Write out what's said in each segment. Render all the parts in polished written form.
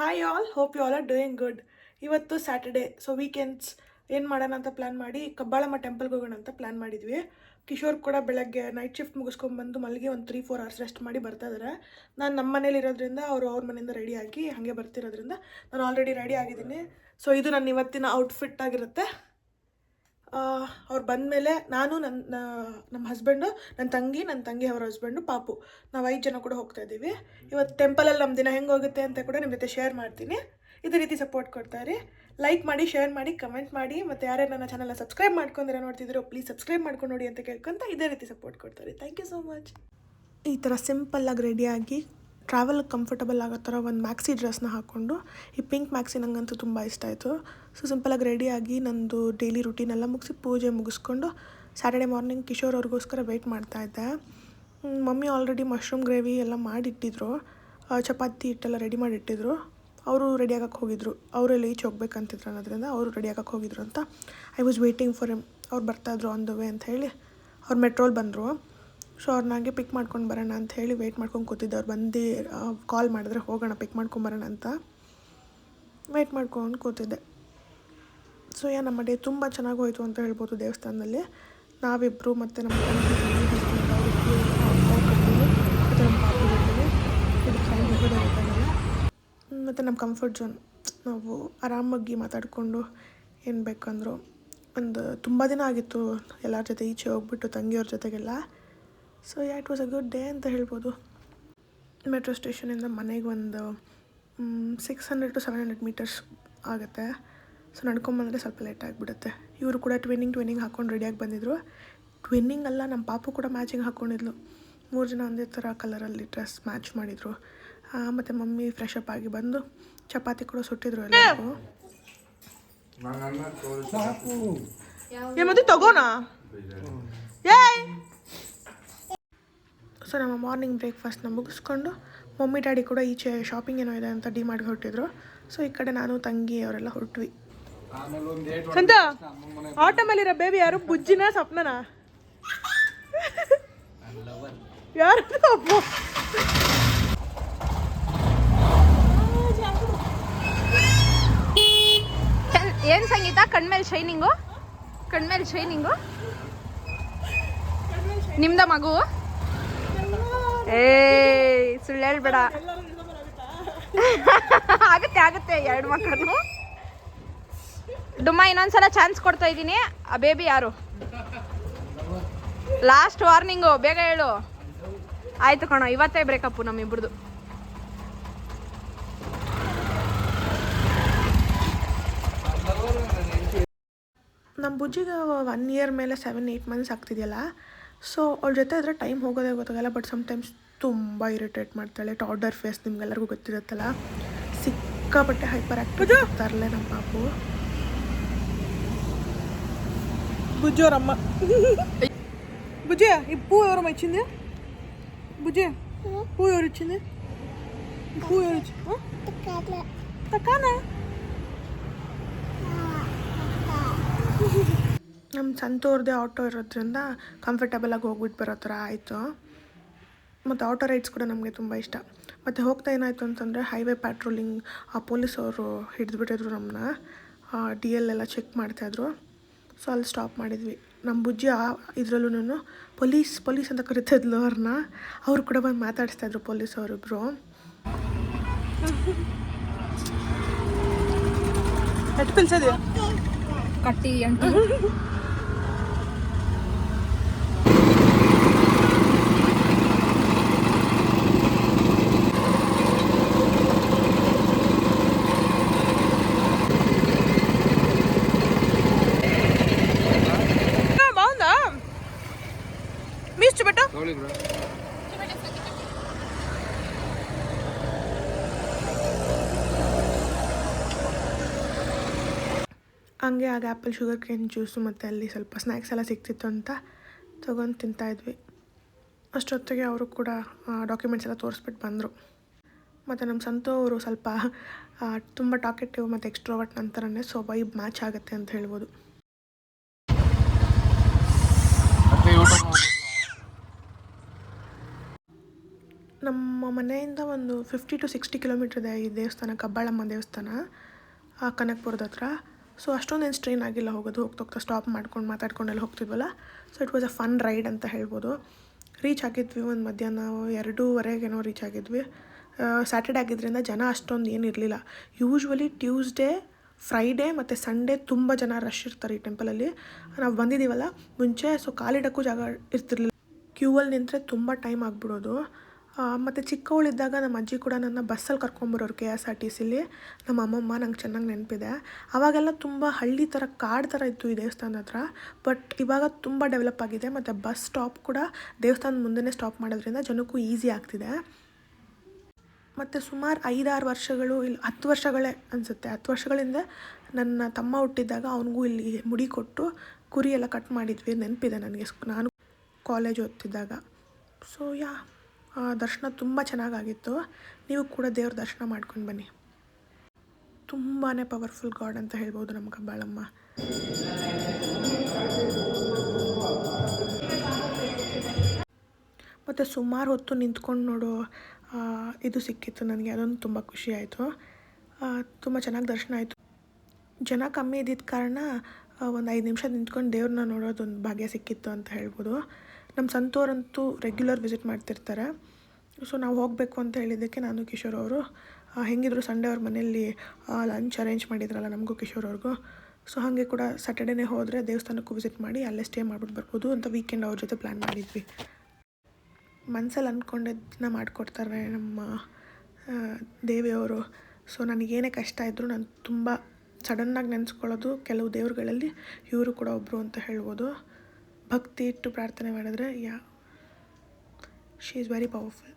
Hi all, hope you all are doing good. ಇವತ್ತು Saturday, so weekends ಏನು ಮಾಡೋಣ ಅಂತ ಪ್ಲ್ಯಾನ್ ಮಾಡಿ ಕಬ್ಬಾಳಮ್ಮ ಟೆಂಪಲ್ಗೆ ಹೋಗೋಣ ಅಂತ ಪ್ಲ್ಯಾನ್ ಮಾಡಿದ್ವಿ. ಕಿಶೋರ್ ಕೂಡ ಬೆಳಗ್ಗೆ ನೈಟ್ ಶಿಫ್ಟ್ ಮುಗಿಸ್ಕೊಂಡ್ಬಂದು ಮಲ್ಲಿಗೆ ಒಂದು 3-4 ಅವರ್ಸ್ ರೆಸ್ಟ್ ಮಾಡಿ ಬರ್ತಾ ಇದ್ದಾರೆ. ನಾನು ನಮ್ಮ ಮನೇಲಿ ಇರೋದ್ರಿಂದ ಅವರು ಅವ್ರ ಮನೆಯಿಂದ ರೆಡಿಯಾಗಿ ಹಾಗೆ ಬರ್ತಿರೋದ್ರಿಂದ ನಾನು ಆಲ್ರೆಡಿ ರೆಡಿ ಆಗಿದ್ದೀನಿ. ಸೊ ಇದು ನನ್ನ ಇವತ್ತಿನ ಔಟ್ಫಿಟ್ ಆಗಿರುತ್ತೆ. ಅವ್ರು ಬಂದಮೇಲೆ ನಾನು ನಮ್ಮ ಹಸ್ಬೆಂಡು, ನನ್ನ ತಂಗಿ ಅವರ ಹಸ್ಬೆಂಡು, ಪಾಪು, ನಾವು 5 ಜನ ಕೂಡ ಹೋಗ್ತಾ ಇದ್ದೀವಿ. ಇವತ್ತು ಟೆಂಪಲಲ್ಲಿ ನಮ್ಮ ದಿನ ಹೆಂಗೆ ಹೋಗುತ್ತೆ ಅಂತ ಕೂಡ ನಿಮ್ಮ ಜೊತೆ ಶೇರ್ ಮಾಡ್ತೀನಿ. ಇದೇ ರೀತಿ ಸಪೋರ್ಟ್ ಕೊಡ್ತಾರೆ. ಲೈಕ್ ಮಾಡಿ, ಶೇರ್ ಮಾಡಿ, ಕಮೆಂಟ್ ಮಾಡಿ, ಮತ್ತು ಯಾರ್ಯಾರು ನನ್ನ ಚಾನಲ್ನ ಸಬ್ಸ್ಕ್ರೈಬ್ ಮಾಡ್ಕೊಂಡ್ರೆ ನೋಡ್ತಿದ್ರು ಪ್ಲೀಸ್ ಸಬ್ಸ್ಕ್ರೈಬ್ ಮಾಡ್ಕೊಂಡು ನೋಡಿ ಅಂತ ಕೇಳ್ಕೊಂತ ಇದೇ ರೀತಿ ಸಪೋರ್ಟ್ ಕೊಡ್ತಾರೆ. Thank you so much. ಈ ಥರ ಸಿಂಪಲ್ಲಾಗಿ ರೆಡಿಯಾಗಿ ಟ್ರಾವೆಲ್ ಕಂಫರ್ಟಬಲ್ ಆಗೋ ಥರ ಒಂದು ಮ್ಯಾಕ್ಸಿ ಡ್ರೆಸ್ನ ಹಾಕ್ಕೊಂಡು, ಈ ಪಿಂಕ್ ಮ್ಯಾಕ್ಸಿ ನನಗಂತೂ ತುಂಬ ಇಷ್ಟ ಆಯಿತು. ಸೊ ಸಿಂಪಲಾಗಿ ರೆಡಿಯಾಗಿ ನಂದು ಡೈಲಿ ರುಟೀನೆಲ್ಲ ಮುಗಿಸಿ ಪೂಜೆ ಮುಗಿಸ್ಕೊಂಡು ಸ್ಯಾಟರ್ಡೆ ಮಾರ್ನಿಂಗ್ ಕಿಶೋರ್ ಅವ್ರಿಗೋಸ್ಕರ ವೆಯ್ಟ್ ಮಾಡ್ತಾಯಿದ್ದೆ. ಮಮ್ಮಿ ಆಲ್ರೆಡಿ ಮಶ್ರೂಮ್ ಗ್ರೇವಿ ಎಲ್ಲ ಮಾಡಿಟ್ಟಿದ್ರು, ಚಪಾತಿ ಹಿಟ್ಟೆಲ್ಲ ರೆಡಿ ಮಾಡಿಟ್ಟಿದ್ರು. ಅವರು ರೆಡಿಯಾಗಕ್ಕೆ ಹೋಗಿದ್ರು, ಅವರೆಲ್ಲ ಈಚೆ ಹೋಗ್ಬೇಕಂತಿದ್ರು ಅನ್ನೋದ್ರಿಂದ ಅವರು ರೆಡಿಯಾಗಕ್ಕೆ ಹೋಗಿದ್ರು ಅಂತ I was waiting for him. ಅವ್ರು ಬರ್ತಾಯಿದ್ರು ಆನ್ ದ ವೇ ಅಂತ ಹೇಳಿ ಅವ್ರು ಮೆಟ್ರೋಲ್ ಬಂದರು. ಸೊ ಅವ್ರನ್ನಾಗೆ ಪಿಕ್ ಮಾಡ್ಕೊಂಡು ಬರೋಣ ಅಂತ ಹೇಳಿ ವೆಯ್ಟ್ ಮಾಡ್ಕೊಂಡು ಕೂತಿದ್ದೆ. ಅವ್ರು ಬಂದು ಕಾಲ್ ಮಾಡಿದ್ರೆ ಹೋಗೋಣ ಪಿಕ್ ಮಾಡ್ಕೊಂಬರೋಣ ಅಂತ ವೆಯ್ಟ್ ಮಾಡ್ಕೊಂಡು ಕೂತಿದ್ದೆ. ಸೊ ನಮ್ಮ ಡೇ ತುಂಬ ಚೆನ್ನಾಗಿ ಹೋಯಿತು ಅಂತ ಹೇಳ್ಬೋದು. ದೇವಸ್ಥಾನದಲ್ಲಿ ನಾವಿಬ್ಬರು ಮತ್ತು ನಮ್ಮ ಮತ್ತು ನಮ್ಮ ಕಂಫರ್ಟ್ ಝೋನ್, ನಾವು ಆರಾಮಾಗಿ ಮಾತಾಡಿಕೊಂಡು ಏನು ಬೇಕಂದ್ರು. ತುಂಬ ದಿನ ಆಗಿತ್ತು ಎಲ್ಲರ ಜೊತೆ ಈಚೆ ಹೋಗ್ಬಿಟ್ಟು ತಂಗಿಯವ್ರ ಜೊತೆಗೆಲ್ಲ. So it was a good day ಅಂತ ಹೇಳ್ಬೋದು. ಮೆಟ್ರೋ ಸ್ಟೇಷನಿಂದ ಮನೆಗೆ ಒಂದು 600 to 700 ಮೀಟರ್ಸ್ ಆಗುತ್ತೆ. ಸೊ ನಡ್ಕೊಂಬಂದರೆ ಸ್ವಲ್ಪ ಲೇಟ್ ಆಗಿಬಿಡುತ್ತೆ. ಇವರು ಕೂಡ ಟ್ವಿನ್ನಿಂಗ್ ಹಾಕ್ಕೊಂಡು ರೆಡಿಯಾಗಿ ಬಂದಿದ್ರು. ಟ್ವಿನ್ನಿಂಗ್ ಅಲ್ಲ, ನಮ್ಮ ಪಾಪು ಕೂಡ ಮ್ಯಾಚಿಂಗ್ ಹಾಕ್ಕೊಂಡಿದ್ಲು. 3 ಜನ ಒಂದೇ ಥರ ಕಲರಲ್ಲಿ ಡ್ರೆಸ್ ಮ್ಯಾಚ್ ಮಾಡಿದರು. ಮತ್ತು ಮಮ್ಮಿ ಫ್ರೆಶ್ ಅಪ್ ಆಗಿ ಬಂದು ಚಪಾತಿ ಕೂಡ ಸುಟ್ಟಿದ್ರು ಎಲ್ಲರಿಗೂ. ಮತ್ತೆ ತಗೋಣ. ಸೊ ನಮ್ಮ ಮಾರ್ನಿಂಗ್ ಬ್ರೇಕ್ಫಾಸ್ಟ್ನ ಮುಗಿಸ್ಕೊಂಡು ಮಮ್ಮಿ ಡ್ಯಾಡಿ ಕೂಡ ಈಚೆ ಶಾಪಿಂಗ್ ಏನೋ ಇದೆ ಅಂತ ಡಿಮಾರ್ಟ್ಗೆ ಹೊರಟಿದ್ರು. ಸೊ ಈ ಕಡೆ ನಾನು ತಂಗಿ ಅವರೆಲ್ಲ ಹೊರಟ್ವಿ. ಸಂತ ಆಟೋ ಮೇಲಿರೋ ಬೇಬಿ ಯಾರು? ಬುಜ್ಜಿನ ಸ್ವಪ್ನನ? ಯಾರು? ಏನು ಸಂಗೀತ? ಕಣ್ಮೇಲೆ ಶೈನಿಂಗು ನಿಮ್ದ ಮಗು? ಸುಳ್ಳು ಹೇಳ್ಬೇಡ. ಆಗುತ್ತೆ 2 ಮಕ್ಕಳು. ಡುಮ್ಮ ಇನ್ನೊಂದ್ಸಲ ಚಾನ್ಸ್ ಕೊಡ್ತಾ ಇದ್ದೀನಿ. ಆ ಬೇಬಿ ಯಾರು? ಲಾಸ್ಟ್ ವಾರ್ನಿಂಗು, ಬೇಗ ಹೇಳು. ಆಯ್ತು ಕಣೋ, ಇವತ್ತೇ ಬ್ರೇಕಪ್ಪು ನಮ್ಮಿಬ್ರದ್ದು. ನಮ್ಮ ಬುಜ್ಜಿಗೆ 1 year ಮೇಲೆ 7-8 months ಆಗ್ತಿದೆಯಲ್ಲ. ಸೊ ಅವ್ಳ ಜೊತೆ ಇದ್ರೆ ಟೈಮ್ ಹೋಗೋದೇ ಗೊತ್ತಾಗಲ್ಲ. ಬಟ್ ಸಮ್ಟೈಮ್ಸ್ ತುಂಬ ಇರಿಟೇಟ್ ಮಾಡ್ತಾಳೆ. ಟಾರ್ಡರ್ ಫೇಸ್ ನಿಮ್ಗೆಲ್ಲರಿಗೂ ಗೊತ್ತಿರುತ್ತಲ್ಲ. ಸಿಕ್ಕಾಪಟ್ಟೆ ಹೈಪರ್ ಆಕ್ಟಿವ್ ಆಗ್ತಾರಲ್ಲ ನಮ್ಮ ಪಾಪು. బుజ్జోరమ్మ బుజ్జి ఈ పువ్వు ఎవరమ్మ ఇచ్చింది? బుజ్జి పువ్వు ఎవరు ఇచ్చింది? పువ్వు ఎవరు ఇచ్చింది? తక్కానా? ನಮ್ಮ ಸಂತೋರ್ದೇ ಆಟೋ ಇರೋದ್ರಿಂದ ಕಂಫರ್ಟಬಲಾಗಿ ಹೋಗ್ಬಿಟ್ಟು ಬರೋ ಥರ ಆಯಿತು. ಮತ್ತು ಆಟೋ ರೈಡ್ಸ್ ಕೂಡ ನಮಗೆ ತುಂಬ ಇಷ್ಟ. ಮತ್ತು ಹೋಗ್ತಾ ಏನಾಯಿತು ಅಂತಂದರೆ ಹೈವೇ ಪ್ಯಾಟ್ರೋಲಿಂಗ್ ಪೊಲೀಸವರು ಹಿಡಿದ್ಬಿಟ್ಟಿದ್ರು ನಮ್ಮನ್ನ. DL ಎಲ್ಲ ಚೆಕ್ ಮಾಡ್ತಾಯಿದ್ರು. ಸೊ ಅಲ್ಲಿ ಸ್ಟಾಪ್ ಮಾಡಿದ್ವಿ. ನಮ್ಮ ಬುಜ್ಜಿ ಇದರಲ್ಲೂ ಪೊಲೀಸ್ ಅಂತ ಕರಿತಿದ್ಲು ಅವ್ರನ್ನ. ಅವರು ಕೂಡ ಬಂದು ಮಾತಾಡಿಸ್ತಾಯಿದ್ರು ಪೊಲೀಸ್ ಅವರಿಬ್ಬರು. ಎಷ್ಟು ಪಿಲ್ಸದ್ಯಾ ಕಟ್ಟಿ ಅಂಟು బాగుందా? మీస్ చూపెట్టు. ಹಂಗೆ ಆಗ ಆ್ಯಪಲ್ ಶುಗರ್ ಕೇನ್ ಜ್ಯೂಸು ಮತ್ತು ಅಲ್ಲಿ ಸ್ವಲ್ಪ ಸ್ನ್ಯಾಕ್ಸ್ ಎಲ್ಲ ಸಿಗ್ತಿತ್ತು ಅಂತ ತೊಗೊಂಡು ತಿಂತಾಯಿದ್ವಿ. ಅಷ್ಟೊತ್ತಿಗೆ ಅವರು ಕೂಡ ಡಾಕ್ಯುಮೆಂಟ್ಸ್ ಎಲ್ಲ ತೋರಿಸ್ಬಿಟ್ಟು ಬಂದರು. ಮತ್ತು ನಮ್ಮ ಸಂತು ಅವರು ಸ್ವಲ್ಪ ತುಂಬ ಟಾಕೆಟಿವ್ ಮತ್ತು ಎಕ್ಸ್ಟ್ರೋವರ್ಟ್ ನಂತರನೇ. ಸೊ ವೈಬ್ ಮ್ಯಾಚ್ ಆಗುತ್ತೆ ಅಂತ ಹೇಳ್ಬೋದು. ನಮ್ಮ ಮನೆಯಿಂದ ಒಂದು 50 to 60 ಕಿಲೋಮೀಟ್ರ್ ಇದೆ ಈ ದೇವಸ್ಥಾನ, ಕಬ್ಬಾಳಮ್ಮ ದೇವಸ್ಥಾನ, ಕನಕಪುರದ ಹತ್ರ. ಸೊ ಅಷ್ಟೊಂದೇನು ಸ್ಟ್ರೈನ್ ಆಗಿಲ್ಲ ಹೋಗೋದು, ಹೋಗ್ತಾ ಸ್ಟಾಪ್ ಮಾಡ್ಕೊಂಡು ಮಾತಾಡ್ಕೊಂಡೆಲ್ಲ ಹೋಗ್ತಿದ್ವಲ್ಲ. So it was a fun ride ಅಂತ ಹೇಳ್ಬೋದು. ರೀಚ್ ಆಗಿದ್ವಿ ಒಂದು ಮಧ್ಯಾಹ್ನ 2:30 ರೀಚ್ ಆಗಿದ್ವಿ. ಸ್ಯಾಟರ್ಡೆ ಆಗಿದ್ದರಿಂದ ಜನ ಅಷ್ಟೊಂದು ಏನಿರಲಿಲ್ಲ. ಯೂಶ್ವಲಿ ಟ್ಯೂಸ್ಡೇ, ಫ್ರೈಡೇ ಮತ್ತು ಸಂಡೇ ತುಂಬ ಜನ ರಶ್ ಇರ್ತಾರೆ ಈ ಟೆಂಪಲಲ್ಲಿ. ನಾವು ಬಂದಿದ್ದೀವಲ್ಲ ಮುಂಚೆ, ಸೊ ಕಾಲಿಡೋಕ್ಕೂ ಜಾಗ ಇರ್ತಿರ್ಲಿಲ್ಲ. ಕ್ಯೂವಲ್ಲಿ ನಿಂತರೆ ತುಂಬ ಟೈಮ್ ಆಗಿಬಿಡೋದು. ಮತ್ತು ಚಿಕ್ಕವಳಿದ್ದಾಗ ನಮ್ಮ ಅಜ್ಜಿ ಕೂಡ ನನ್ನ ಬಸ್ಸಲ್ಲಿ ಕರ್ಕೊಂಬರೋರು KSRTCಲಿ. ನಮ್ಮ ಅಮ್ಮಮ್ಮ ನಂಗೆ ಚೆನ್ನಾಗಿ ನೆನಪಿದೆ. ಆವಾಗೆಲ್ಲ ತುಂಬ ಹಳ್ಳಿ ಥರ ಕಾಡು ಥರ ಇತ್ತು ಈ ದೇವಸ್ಥಾನದ ಹತ್ರ. ಬಟ್ ಇವಾಗ ತುಂಬ ಡೆವಲಪ್ ಆಗಿದೆ ಮತ್ತು ಬಸ್ ಸ್ಟಾಪ್ ಕೂಡ ದೇವಸ್ಥಾನದ ಮುಂದೆನೇ ಸ್ಟಾಪ್ ಮಾಡೋದ್ರಿಂದ ಜನಕ್ಕೂ ಈಸಿ ಆಗ್ತಿದೆ. ಮತ್ತು ಸುಮಾರು 5-6 ವರ್ಷಗಳು, ಇಲ್ಲಿ 10 ವರ್ಷಗಳೇ ಅನಿಸುತ್ತೆ, 10 ವರ್ಷಗಳಿಂದ ನನ್ನ ತಮ್ಮ ಹುಟ್ಟಿದ್ದಾಗ ಅವನಿಗೂ ಇಲ್ಲಿ ಮುಡಿ ಕೊಟ್ಟು ಕುರಿ ಎಲ್ಲ ಕಟ್ ಮಾಡಿದ್ವಿ, ನೆನಪಿದೆ ನನಗೆ, ನಾನು ಕಾಲೇಜ್ ಓದ್ತಿದ್ದಾಗ. ಸೊ ದರ್ಶನ ತುಂಬ ಚೆನ್ನಾಗಾಗಿತ್ತು. ನೀವು ಕೂಡ ದೇವ್ರ ದರ್ಶನ ಮಾಡ್ಕೊಂಡು ಬನ್ನಿ. ತುಂಬಾ ಪವರ್ಫುಲ್ ಗಾಡ್ ಅಂತ ಹೇಳ್ಬೋದು ನಮ್ಮ ಕಬ್ಬಾಳಮ್ಮ. ಮತ್ತು ಸುಮಾರು ಹೊತ್ತು ನಿಂತ್ಕೊಂಡು ನೋಡೋ ಇದು ಸಿಕ್ಕಿತ್ತು ನನಗೆ, ಅದೊಂದು ತುಂಬ ಖುಷಿ ಆಯಿತು. ತುಂಬ ಚೆನ್ನಾಗಿ ದರ್ಶನ ಆಯಿತು. ಜನ ಕಮ್ಮಿ ಇದ್ದಿದ್ದ ಕಾರಣ ಒಂದು 5 ನಿಮಿಷ ನಿಂತ್ಕೊಂಡು ದೇವ್ರನ್ನ ನೋಡೋದೊಂದು ಭಾಗ್ಯ ಸಿಕ್ಕಿತ್ತು ಅಂತ ಹೇಳ್ಬೋದು. ನಮ್ಮ ಸಂತೋರಂತೂ ರೆಗ್ಯುಲರ್ ವಿಸಿಟ್ ಮಾಡ್ತಿರ್ತಾರೆ. ಸೊ ನಾವು ಹೋಗಬೇಕು ಅಂತ ಹೇಳಿದ್ದಕ್ಕೆ ನಾನು ಕಿಶೋರ್ ಅವರು ಹೆಂಗಿದ್ರು ಸಂಡೇ ಅವ್ರ ಮನೆಯಲ್ಲಿ ಲಂಚ್ ಅರೇಂಜ್ ಮಾಡಿದ್ರಲ್ಲ ನಮಗೂ ಕಿಶೋರ್ ಅವ್ರಿಗೂ. ಸೊ ಹಾಗೆ ಕೂಡ ಸ್ಯಾಟರ್ಡೇನೇ ಹೋದರೆ ದೇವಸ್ಥಾನಕ್ಕೂ ವಿಸಿಟ್ ಮಾಡಿ ಅಲ್ಲೇ ಸ್ಟೇ ಮಾಡ್ಬಿಟ್ಟು ಬರ್ಬೋದು ಅಂತ ವೀಕೆಂಡ್ ಅವ್ರ ಜೊತೆ ಪ್ಲ್ಯಾನ್ ಮಾಡಿದ್ವಿ. ಮನಸ್ಸಲ್ಲಿ ಅಂದ್ಕೊಂಡಿದ್ದನ್ನ ಮಾಡಿಕೊಡ್ತಾರೆ ನಮ್ಮ ದೇವಿಯವರು. ಸೊ ನನಗೇನೇ ಕಷ್ಟ ಇದ್ದರೂ ನಾನು ತುಂಬ ಸಡನ್ನಾಗಿ ನೆನೆಸ್ಕೊಳ್ಳೋದು ಕೆಲವು ದೇವ್ರುಗಳಲ್ಲಿ, ಇವರು ಕೂಡ ಒಬ್ಬರು ಅಂತ ಹೇಳ್ಬೋದು. ಭಕ್ತಿ ಇಟ್ಟು ಪ್ರಾರ್ಥನೆ ಮಾಡಿದ್ರೆ ಶಿ ಈಸ್ ವೆರಿ ಪವರ್ಫುಲ್.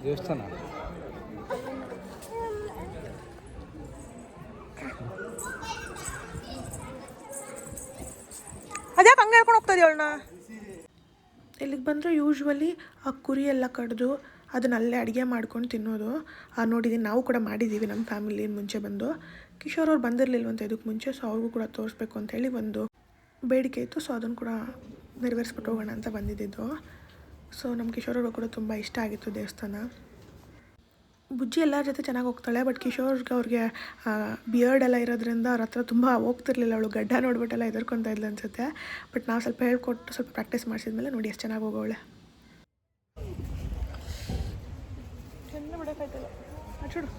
ದೇವಸ್ಥಾನ ಅದ್ಯಾಕೆ ಹಂಗೆ ಹೇಳ್ಕೊಂಡು ಹೋಗ್ತಾ ಇದೀವಳನ್ನ. ಇಲ್ಲಿಗೆ ಬಂದರೆ ಯೂಶ್ವಲಿ ಆ ಕುರಿ ಎಲ್ಲ ಕಡ್ದು ಅದನ್ನ ಅಲ್ಲೇ ಅಡುಗೆ ಮಾಡ್ಕೊಂಡು ತಿನ್ನೋದು ನೋಡಿದ್ದೀನಿ. ನಾವು ಕೂಡ ಮಾಡಿದ್ದೀವಿ ನಮ್ಮ ಫ್ಯಾಮಿಲಿ ಮುಂಚೆ ಬಂದು. ಕಿಶೋರ್ ಅವ್ರು ಬಂದಿರಲಿಲ್ವಂತೆ ಇದಕ್ಕೆ ಮುಂಚೆ, ಸೊ ಅವ್ರಿಗೂ ಕೂಡ ತೋರಿಸ್ಬೇಕು ಅಂತೇಳಿ ಒಂದು ಬೇಡಿಕೆ ಇತ್ತು. ಸೊ ಅದನ್ನು ಕೂಡ ನೆರವೇರಿಸ್ಬಿಟ್ಟು ಹೋಗೋಣ ಅಂತ ಬಂದಿದ್ದು. ಸೊ ನಮ್ಮ ಕಿಶೋರ್ ಅವ್ರಿಗೂ ಕೂಡ ತುಂಬ ಇಷ್ಟ ಆಗಿತ್ತು ದೇವಸ್ಥಾನ. ಬುಜ್ಜಿ ಎಲ್ಲರ ಜೊತೆ ಚೆನ್ನಾಗಿ ಹೋಗ್ತಾಳೆ, ಬಟ್ ಕಿಶೋರ್ಗೆ ಅವ್ರಿಗೆ ಬಿಯರ್ಡ್ ಎಲ್ಲ ಇರೋದ್ರಿಂದ ಅವ್ರ ಹತ್ರ ತುಂಬ ಹೋಗ್ತಿರ್ಲಿಲ್ಲ. ಅವಳು ಗಡ್ಡ ನೋಡ್ಬಿಟ್ಟೆಲ್ಲ ಎದುರ್ಕೊತಾ ಇದ್ಲು ಅನಿಸುತ್ತೆ. ಬಟ್ ನಾವು ಸ್ವಲ್ಪ ಹೇಳ್ಕೊಟ್ಟು ಸ್ವಲ್ಪ ಪ್ರಾಕ್ಟೀಸ್ ಮಾಡಿಸಿದ್ಮೇಲೆ ನೋಡಿ ಎಷ್ಟು ಚೆನ್ನಾಗಿ ಹೋಗೋಳೆ. ಚೆಂದ ಬಿಡೋಕ್ಕಾಯ್ತಲ್ಲ ಅಚ್ಚುಡು.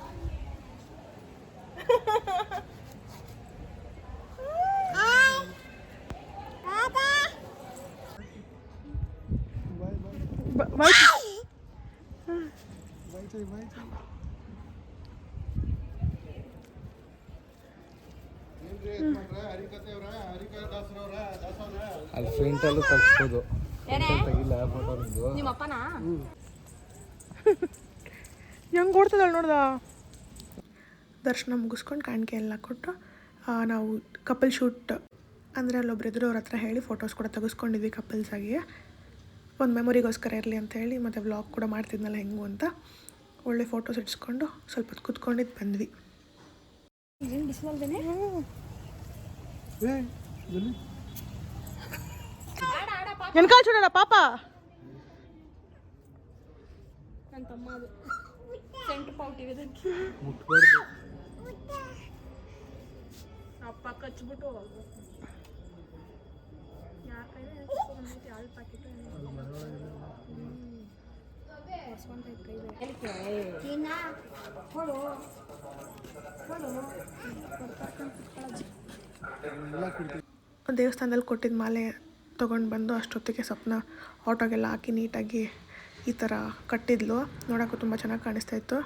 ಅಲ್ಲಿ ಫ್ರಿಂಟಲ್ಲೂ ತಗ್ಸ್ಬೋದು, ತೆಗಿಲ್ಲ ಫೋಟೋದು. ನಿಮ್ಮಪ್ಪನಾ ಹೆಂಗೆ ಓಡ್ತದಳು ನೋಡ್ದ. ದರ್ಶನ ಮುಗಿಸ್ಕೊಂಡು ಕಾಣಿಕೆ ಎಲ್ಲ ಕೊಟ್ಟು ನಾವು ಕಪಲ್ ಶೂಟ್ ಅಂದರೆ ಅಲ್ಲೊಬ್ರು ಇದ್ರು, ಅವ್ರ ಹತ್ರ ಹೇಳಿ ಫೋಟೋಸ್ ಕೂಡ ತೆಗೆಸ್ಕೊಂಡಿದ್ವಿ ಕಪಲ್ಸಾಗಿ. ಒಂದು ಮೆಮೊರಿಗೋಸ್ಕರ ಇರಲಿ ಅಂತ ಹೇಳಿ, ಮತ್ತು ವ್ಲಾಗ್ ಕೂಡ ಮಾಡ್ತಿದ್ನಲ್ಲ ಹೆಂಗು ಅಂತ ಒಳ್ಳೆ ಫೋಟೋಸ್ ಇಡ್ಸ್ಕೊಂಡು ಸ್ವಲ್ಪ ಹೊತ್ತು ಕೂತ್ಕೊಂಡಿದ್ದು ಬಂದ್ವಿ. ಏನು ಬಿಸಿಲಲ್ದೇನೆ ಎನ್ಕಾಲ್ ಚೂಡಲ್ಲ ಪಾಪ. ನನ್ನ ತಮ್ಮ ಅದು ಸೆಂಟು ಪೌಟಿಗೆ ಮುಟ್ಬಾರ್ದು. ಅಪ್ಪ ಕಚ್ಬಿಟ್ಟು ಯಾಕಂದ್ರೆ ಯಾಳು ಪ್ಯಾಕೆಟ್ ದೇವಸ್ಥಾನದಲ್ಲಿ ಕೊಟ್ಟಿದ್ದ ಮಾಲೆ ತೊಗೊಂಡು ಬಂದು ಅಷ್ಟೊತ್ತಿಗೆ ಸ್ವಪ್ನ ಆಟೋಗೆಲ್ಲ ಹಾಕಿ ನೀಟಾಗಿ ಈ ಥರ ಕಟ್ಟಿದ್ಲು. ನೋಡೋಕ್ಕೂ ತುಂಬ ಚೆನ್ನಾಗಿ ಕಾಣಿಸ್ತಾ ಇತ್ತು.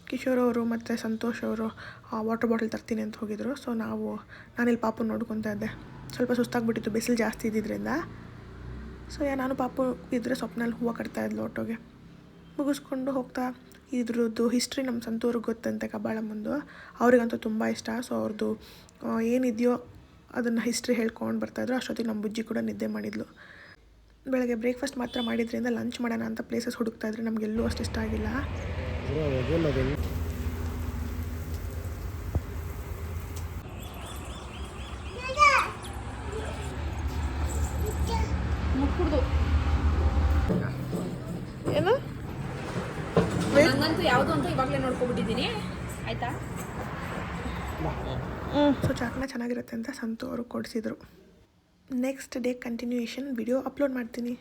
ಕಿಶೋರ್ ಅವರು ಮತ್ತು ಸಂತೋಷ್ ಅವರು ವಾಟರ್ ಬಾಟಲ್ ತರ್ತೀನಿ ಅಂತ ಹೋಗಿದ್ರು. ಸೊ ನಾನಿಲ್ಲಿ ಪಾಪು ನೋಡ್ಕೊತಾ ಇದ್ದೆ. ಸ್ವಲ್ಪ ಸುಸ್ತಾಗ್ಬಿಟ್ಟಿತ್ತು ಬಿಸಿಲು ಜಾಸ್ತಿ ಇದ್ದಿದ್ದರಿಂದ. ಸೊ ನಾನು ಪಾಪು ಇದ್ದರೆ ಸ್ವಪ್ನಲ್ಲಿ ಹೂವು ಕಟ್ತಾಯಿದ್ಲು ಆಟೋಗೆ. ಮುಗಿಸ್ಕೊಂಡು ಹೋಗ್ತಾ ಇದ್ರದ್ದು ಹಿಸ್ಟ್ರಿ ನಮ್ಮ ಸಂತೂರಿಗೆ ಗೊತ್ತಂತೆ ಕಬ್ಬಾಳಮ್ಮಂದು. ಅವ್ರಿಗಂತೂ ತುಂಬ ಇಷ್ಟ. ಸೊ ಅವ್ರದ್ದು ಏನಿದೆಯೋ ಅದನ್ನು ಹಿಸ್ಟ್ರಿ ಹೇಳ್ಕೊಂಡು ಬರ್ತಾಯಿದ್ರು. ಅಷ್ಟೊತ್ತಿಗೆ ನಮ್ಮ ಬುಜ್ಜಿ ಕೂಡ ನಿದ್ದೆ ಮಾಡಿದ್ಲು. ಬೆಳಗ್ಗೆ ಬ್ರೇಕ್ಫಾಸ್ಟ್ ಮಾತ್ರ ಮಾಡಿದ್ರಿಂದ ಲಂಚ್ ಮಾಡೋಣ ಅಂತ ಪ್ಲೇಸಸ್ ಹುಡುಕ್ತಾಯಿದ್ರೆ ನಮಗೆಲ್ಲೂ ಅಷ್ಟು ಇಷ್ಟ ಆಗಿಲ್ಲ. ಏನು ನಂಗಂತೂ ಯಾವುದು ಅಂತ ಇವಾಗಲೇ ನೋಡ್ಕೊಬಿಟ್ಟಿದ್ದೀನಿ. ಆಯಿತಾ? ಸೊ ಚಾಟ್ನ ಚೆನ್ನಾಗಿರುತ್ತೆ ಅಂತ ಸಂತು ಅವರು ಕೊಡಿಸಿದ್ರು. Next day continuation video upload ಮಾಡ್ತೀನಿ.